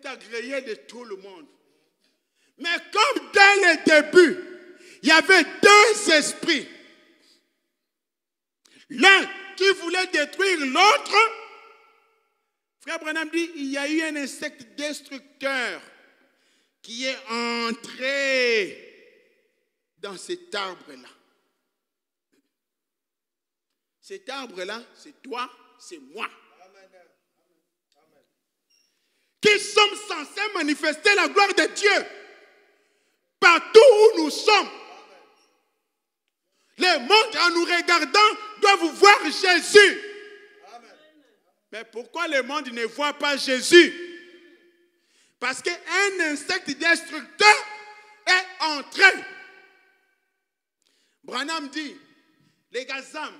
agréé de tout le monde. Mais comme dès le début, il y avait deux esprits. L'un qui voulait détruire l'autre. Frère Branham dit, il y a eu un insecte destructeur qui est entré dans cet arbre-là. Cet arbre-là, c'est toi, c'est moi. Qui sommes censés manifester la gloire de Dieu partout où nous sommes. Le monde, en nous regardant, doit voir Jésus. Mais pourquoi le monde ne voit pas Jésus? Parce qu'un insecte destructeur est entré. Branham dit, les gazam,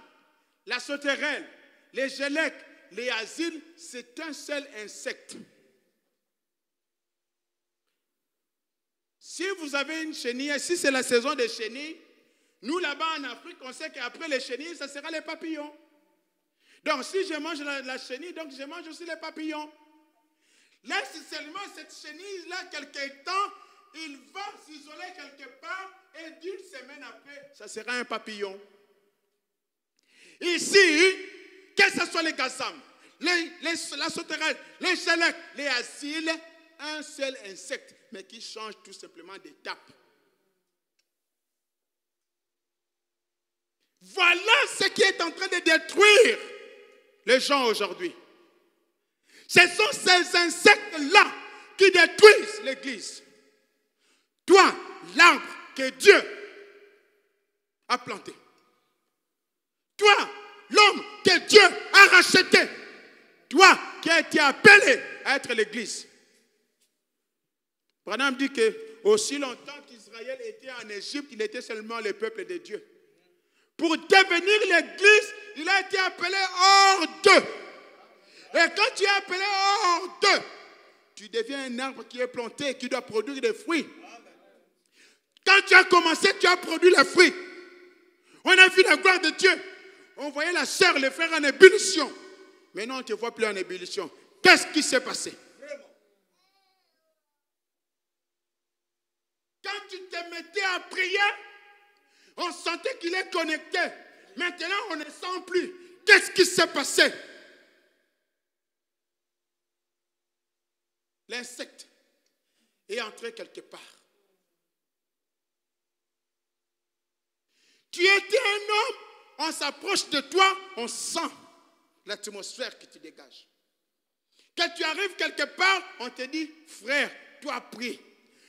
la sauterelle, les gélèques, les asiles, c'est un seul insecte. Si vous avez une chenille, si c'est la saison des chenilles, nous là-bas en Afrique, on sait qu'après les chenilles, ça sera les papillons. Donc si je mange la chenille, donc je mange aussi les papillons. Laisse seulement cette chenille-là quelque temps, il va s'isoler quelque part et d'une semaine après, ça sera un papillon. Ici, que ce soit les gazam, la sauterelle, les gélèques, les asiles, un seul insecte, mais qui change tout simplement d'étape. Voilà ce qui est en train de détruire les gens aujourd'hui. Ce sont ces insectes-là qui détruisent l'Église. Toi, l'arbre que Dieu a planté. Toi, l'homme que Dieu a racheté. Toi qui as été appelé à être l'Église. Branham dit que aussi longtemps qu'Israël était en Égypte, il était seulement le peuple de Dieu. Pour devenir l'Église, il a été appelé hors d'eux. Et quand tu es appelé hors d'eux, tu deviens un arbre qui est planté et qui doit produire des fruits. Quand tu as commencé, tu as produit les fruits. On a vu la gloire de Dieu. On voyait la sœur, les frères en ébullition. Maintenant, on ne te voit plus en ébullition. Qu'est-ce qui s'est passé? Quand tu te mettais à prier, on sentait qu'il est connecté. Maintenant, on ne sent plus. Qu'est-ce qui s'est passé? L'insecte est entré quelque part. Tu étais un homme, on s'approche de toi, on sent l'atmosphère que tu dégages. Quand tu arrives quelque part, on te dit, frère, toi prie.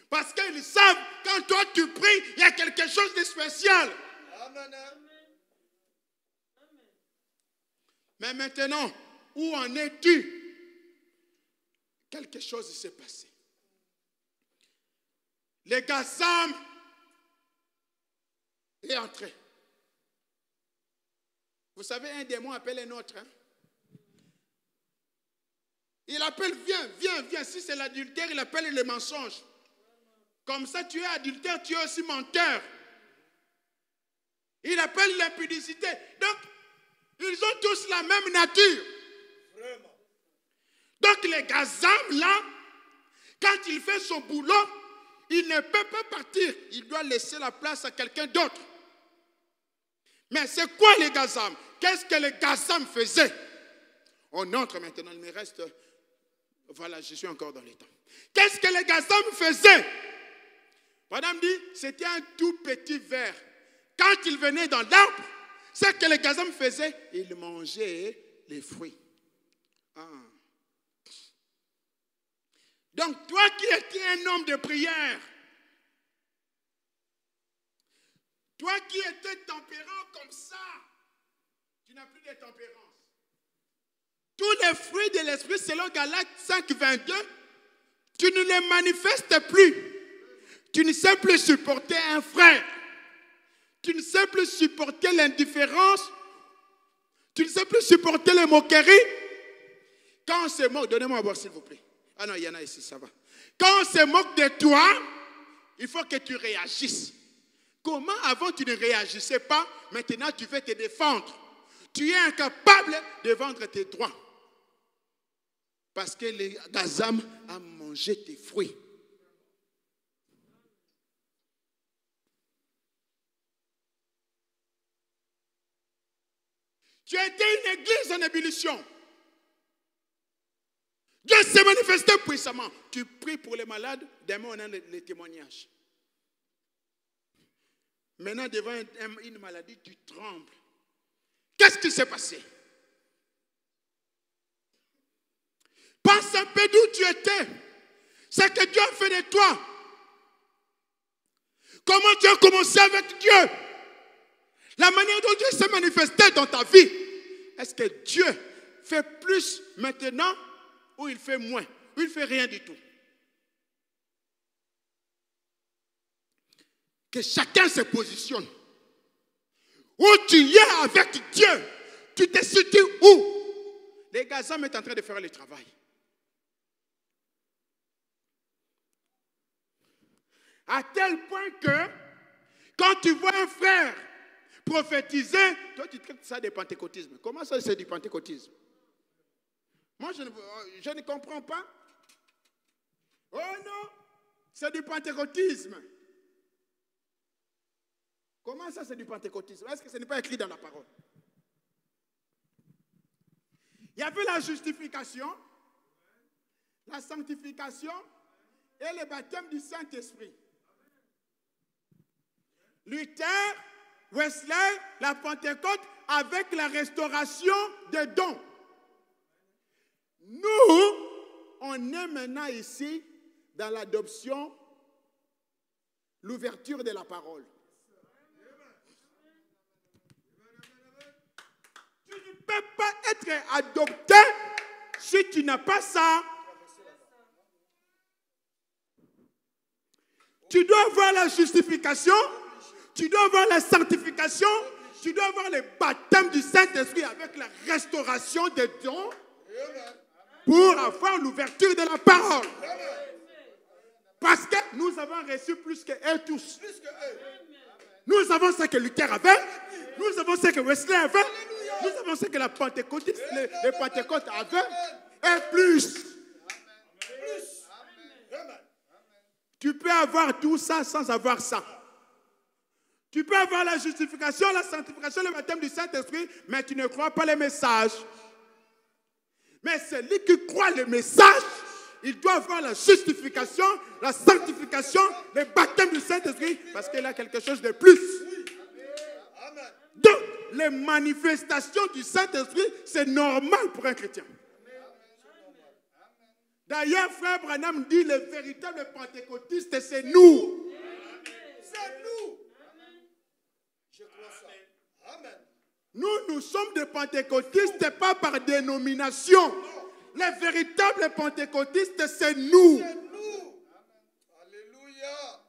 Parce qu'ils savent, quand toi tu pries, il y a quelque chose de spécial. Amen. Mais maintenant, où en es-tu? Quelque chose s'est passé. Les gazam est entré. Vous savez, un démon appelle un autre. Hein? Il appelle, viens. Si c'est l'adultère, il appelle le mensonge. Comme ça, tu es adultère, tu es aussi menteur. Il appelle l'impudicité. Donc, ils ont tous la même nature. Vraiment. Donc, les gazam, là, quand il fait son boulot, il ne peut pas partir. Il doit laisser la place à quelqu'un d'autre. Mais c'est quoi les gazam? Qu'est-ce que les gazam faisaient? On entre maintenant, il me reste... Voilà, je suis encore dans les temps. Qu'est-ce que les gazam faisaient? Madame dit, c'était un tout petit verre. Quand il venait dans l'arbre, ce que les gazam faisaient, ils mangeaient les fruits. Ah. Donc, toi qui étais un homme de prière, toi qui étais tempérant comme ça, tu n'as plus de tempérance. Tous les fruits de l'esprit, selon Galates 5, 22, tu ne les manifestes plus. Tu ne sais plus supporter un frère. Tu ne sais plus supporter l'indifférence. Tu ne sais plus supporter les moqueries. Quand on se moque, donnez-moi à boire s'il vous plaît. Ah non, il y en a ici, ça va. Quand on se moque de toi, il faut que tu réagisses. Comment avant tu ne réagissais pas, maintenant tu veux te défendre. Tu es incapable de vendre tes droits. Parce que les Gazam a mangé tes fruits. Tu étais une église en ébullition. Dieu s'est manifesté puissamment. Tu pries pour les malades, demain on a les témoignages. Maintenant, devant une maladie, tu trembles. Qu'est-ce qui s'est passé? Pense un peu d'où tu étais. C'est que Dieu a fait de toi. Comment tu as commencé avec Dieu? La manière dont Dieu s'est manifesté dans ta vie. Est-ce que Dieu fait plus maintenant ou il fait moins? Ou il ne fait rien du tout? Que chacun se positionne. Où tu es avec Dieu, tu te situes où? Les Gazam est en train de faire le travail. À tel point que, quand tu vois un frère prophétiser, toi tu traites ça de pentecôtisme. Comment ça c'est du pentecôtisme? Moi je ne comprends pas. Oh non, c'est du pentecôtisme. Comment ça c'est du pentecôtisme? Est-ce que ce n'est pas écrit dans la parole? Il y avait la justification, la sanctification et le baptême du Saint-Esprit. Luther, Wesley, la Pentecôte, avec la restauration des dons. Nous, on est maintenant ici dans l'adoption, l'ouverture de la parole. Tu ne peux pas être adopté si tu n'as pas ça. Tu dois avoir la justification, tu dois avoir la sanctification, tu dois avoir le baptême du Saint-Esprit avec la restauration des dons pour avoir l'ouverture de la parole. Parce que nous avons reçu plus qu'eux tous. Nous avons ce que Luther avait, nous avons ce que Wesley avait, nous avons ce que la Pentecôte, les Pentecôtes avaient, et plus. Tu peux avoir tout ça sans avoir ça. Tu peux avoir la justification, la sanctification, le baptême du Saint-Esprit, mais tu ne crois pas les messages. Mais celui qui croit les messages, il doit avoir la justification, la sanctification, le baptême du Saint-Esprit, parce qu'il a quelque chose de plus. Donc, les manifestations du Saint-Esprit, c'est normal pour un chrétien. D'ailleurs, frère Branham dit, le véritable pentecôtiste, c'est nous. C'est nous. Je crois ça. Amen. Nous sommes des pentecôtistes, pas par dénomination. Les véritables pentecôtistes, c'est nous. C'est nous. Alléluia.